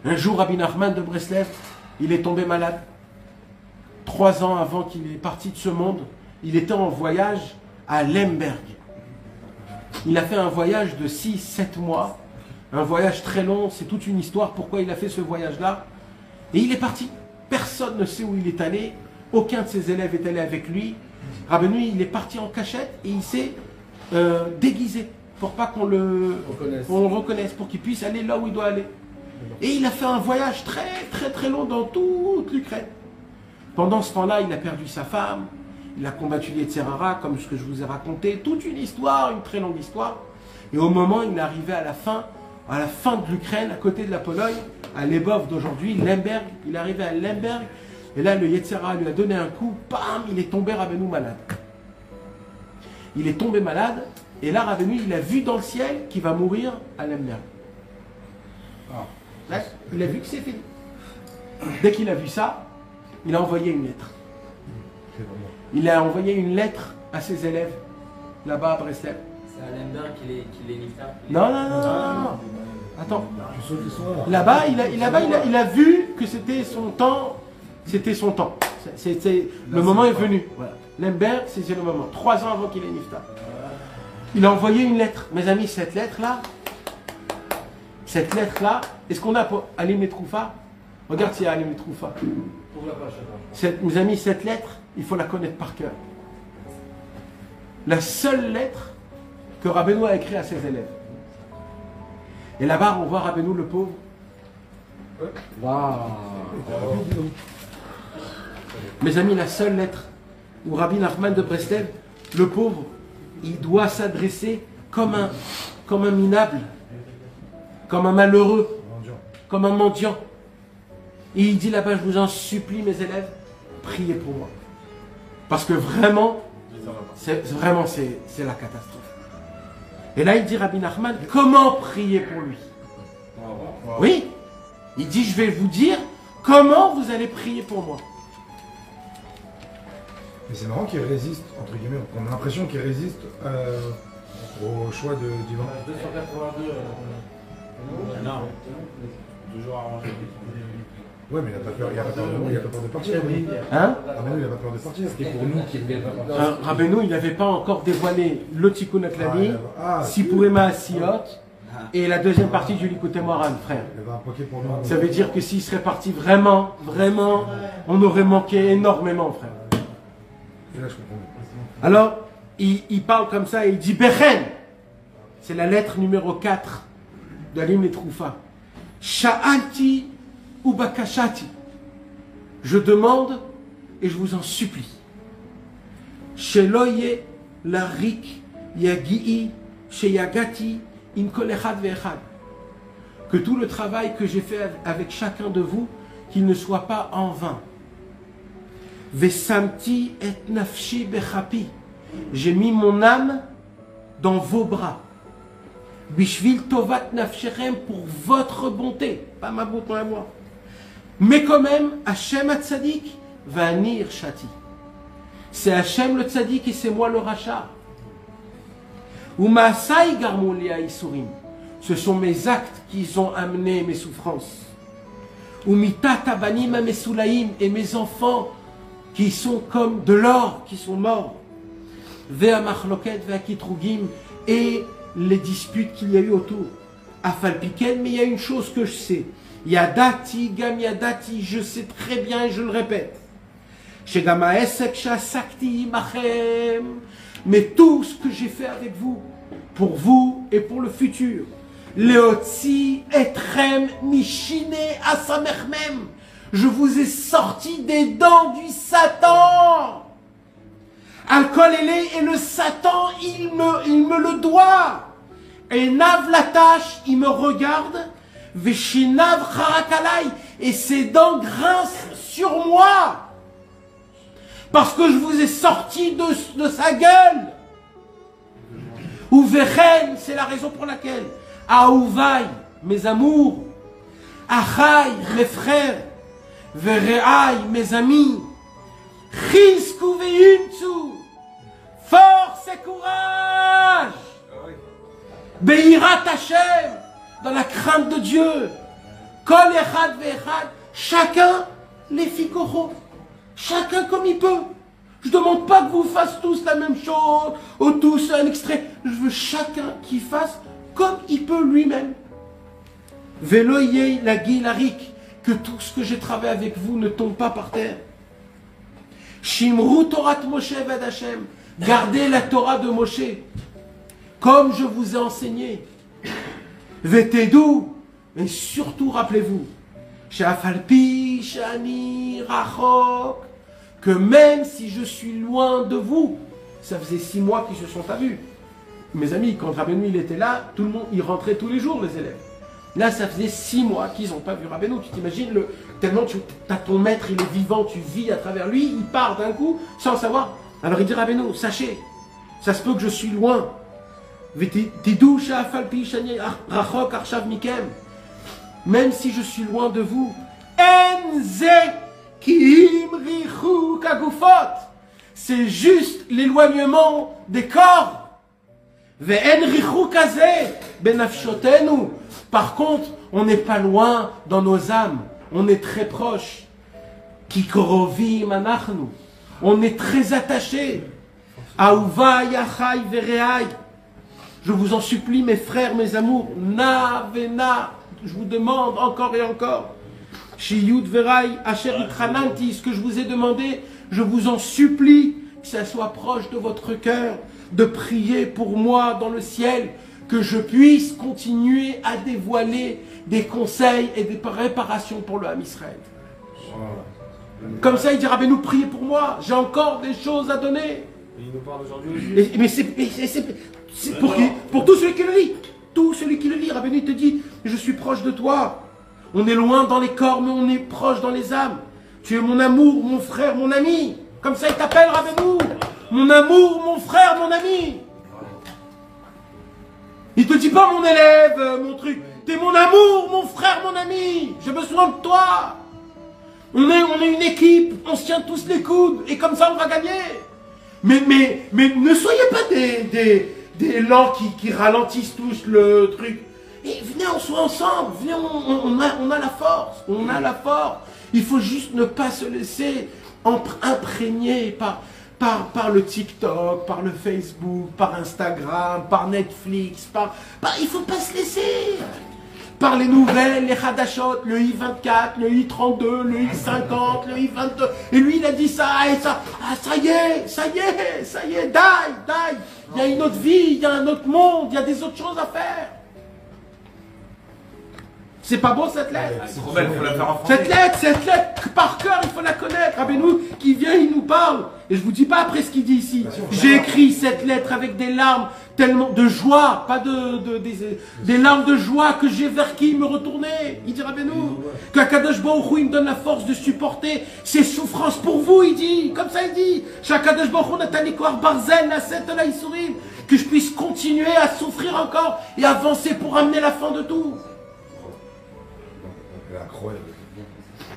Un jour, Rabbi Nachman de Breslev, il est tombé malade. 3 ans avant qu'il est parti de ce monde, il était en voyage à Lemberg. Il a fait un voyage de 6-7 mois, un voyage très long, c'est toute une histoire pourquoi il a fait ce voyage-là. Et il est parti. Personne ne sait où il est allé, aucun de ses élèves est allé avec lui. Rabbeinu, il est parti en cachette et il s'est déguisé pour pas qu'on le reconnaisse, pour qu'il puisse aller là où il doit aller. Et il a fait un voyage très long dans toute l'Ukraine. Pendant ce temps-là, il a perdu sa femme, il a combattu les Tserara, comme ce que je vous ai raconté, toute une histoire, une très longue histoire. Et au moment où il est arrivé à la fin de l'Ukraine, à côté de la Pologne, à Lebov d'aujourd'hui, Lemberg, il est arrivé à Lemberg, et là le Yetzera lui a donné un coup, bam, il est tombé Rabbeinu malade. Il est tombé malade, et là Rabbeinu, il a vu dans le ciel qu'il va mourir à Lemberg. Là, il a vu que c'est fini. Dès qu'il a vu ça, il a envoyé une lettre. Il a envoyé une lettre à ses élèves, là-bas à Breslev. C'est à Lemberg qu'il est niftar. Non. Attends. Là-bas, il a vu que c'était son temps. C'était son temps. Le moment est venu. Voilà. Lemberg, c'est le moment. 3 ans avant qu'il ait niftar. Il a envoyé une lettre. Mes amis, cette lettre-là, est-ce qu'on a pour Alim et Troufa? Regarde s'il y a Alim et Troufa. Mes amis, cette lettre, il faut la connaître par cœur. La seule lettre que Rabbeinu a écrite à ses élèves. Et là-bas, on voit Rabbeinu le pauvre. Waouh. Mes amis, la seule lettre où Rabbi Nachman de Breslev, le pauvre, il doit s'adresser comme un minable, comme un malheureux, comme un mendiant. Et il dit là-bas, je vous en supplie, mes élèves, priez pour moi. Parce que vraiment, c'est la catastrophe. Et là, il dit Rabbi Nachman, comment prier pour lui? Oui, il dit, je vais vous dire comment vous allez prier pour moi. Mais c'est marrant qu'il résiste, entre guillemets, on a l'impression qu'il résiste au choix d'Ivan. 282. Non. Toujours arrangé. Ouais, mais il n'a pas peur, il n'a pas peur de partir. Hein? Rabbeinu, il n'a pas peur de partir. C'était pour nous qui ne pas partir. Rabbeinu, il n'avait pas encore dévoilé le Tikkun HaKlali, Sipurei Ma'asiyot, et la deuxième partie du Likutei Moharan, frère. Ça veut dire que s'il serait parti vraiment, on aurait manqué énormément, frère. Là, je comprends. Alors, il parle comme ça et il dit Bechen. C'est la lettre numéro 4 d'Alim et Troufa. Sha'alti ou bakashati. Je demande et je vous en supplie. Sheloye larik yagi'i sheyagati in kol echad ve'echad. Que tout le travail que j'ai fait avec chacun de vous, qu'il ne soit pas en vain. Vesamti et nafshi bechapi. J'ai mis mon âme dans vos bras. Bishvil tovat nafsherem, pour votre bonté, pas ma bonté à moi. Mais quand même, Hachem Hatzadik va anir Shati. C'est Hachem le Tzadik et c'est moi le Racha. Ou Maasai garmon li haïsurim. Ce sont mes actes qui ont amené mes souffrances. Ou mitat abanim amesulaim, et mes enfants qui sont comme de l'or, qui sont morts. Vea machloket vea kitrugim, et les disputes qu'il y a eu autour. Afalpiken, mais il y a une chose que je sais. Yadati, gam yadati, je sais très bien et je le répète. Shegama esek shasakti imachem, mais tout ce que j'ai fait avec vous, pour vous et pour le futur. Leotzi etrem mishine asamechmem, je vous ai sorti des dents du Satan. Alcool et le Satan, il me le doit. Et Nav la tâche, il me regarde. Veshinav charakalai, et ses dents grincent sur moi. Parce que je vous ai sorti de sa gueule. Ou Vechen, c'est la raison pour laquelle. Aouvai, mes amours. Achai, mes frères. Vereai, mes amis. Chizku ve'imtsu, force et courage. Beirat Hashem, dans la crainte de Dieu. Kol echad ve'echad, chacun les figoro. Chacun comme il peut. Je ne demande pas que vous fassiez tous la même chose, ou tous un extrait. Je veux chacun qui fasse comme il peut lui-même. Veloyei la gilarik, que tout ce que j'ai travaillé avec vous ne tombe pas par terre. Shimru Torat Moshe Ved Hashem, gardez la Torah de Moshe, comme je vous ai enseigné. Vetedou, et surtout rappelez-vous, Shafalpi Shani Rachok, que même si je suis loin de vous, ça faisait 6 mois qu'ils se sont pas vus. Mes amis, quand Rabbeinu il était là, tout le monde, il rentrait tous les jours, les élèves. Là, ça faisait 6 mois qu'ils n'ont pas vu Rabbeinu. Tu t'imagines, tellement tu as ton maître, il est vivant, tu vis à travers lui, il part d'un coup sans savoir. Alors il dit Rabbeinu, sachez, ça se peut que je suis loin. Même si je suis loin de vous, c'est juste l'éloignement des corps. Par contre, on n'est pas loin dans nos âmes, on est très proche. On est très attaché. Je vous en supplie, mes frères, mes amours, na vena, je vous demande encore et encore. Shiyud verai asher itrananti, ce que je vous ai demandé, je vous en supplie, que ça soit proche de votre cœur, de prier pour moi dans le ciel, que je puisse continuer à dévoiler des conseils et des réparations pour le Ham Israël. Comme ça, il dira, mais nous priez pour moi, j'ai encore des choses à donner. Et il nous parle aujourd'hui. Mais c'est pour qui? Pour tout celui qui le lit. Tout celui qui le lit, Rabbeinu te dit, je suis proche de toi. On est loin dans les corps, mais on est proche dans les âmes. Tu es mon amour, mon frère, mon ami. Comme ça, il t'appelle, Rabbeinu. Mon amour, mon frère, mon ami. Il te dit pas mon élève, mon truc. T'es mon amour, mon frère, mon ami. J'ai besoin de toi. On est une équipe, on se tient tous les coudes. Et comme ça, on va gagner. Mais ne soyez pas des lents qui ralentissent tous le truc. Et venez, on soit ensemble. Venez, on a la force. On a la force. Il faut juste ne pas se laisser imprégner par le TikTok, par le Facebook, par Instagram, par Netflix, il ne faut pas se laisser. Par les nouvelles, les Hadashot, le I24, le I32, le I50, le I22. Et lui, il a dit ça et ça. Ah, ça y est, die. Il y a une autre vie, il y a un autre monde, il y a des autres choses à faire. C'est pas beau cette lettre? C'est trop belle, il faut la faire en français. Cette lettre, par cœur, il faut la connaître. Rabbeinu qui vient, il nous parle. Et je vous dis pas après ce qu'il dit ici. J'ai écrit cette lettre avec des larmes tellement de joie, pas des larmes de joie que j'ai vers qui me retourner. Il dit Rabbeinu qu'Akadosh Baruch Hu, il me donne la force de supporter ces souffrances pour vous, il dit. Comme ça, il dit. Qu'Akadosh Baruch Hu natani koach barzel naset la isurim, que je puisse continuer à souffrir encore et avancer pour amener la fin de tout. Incroyable.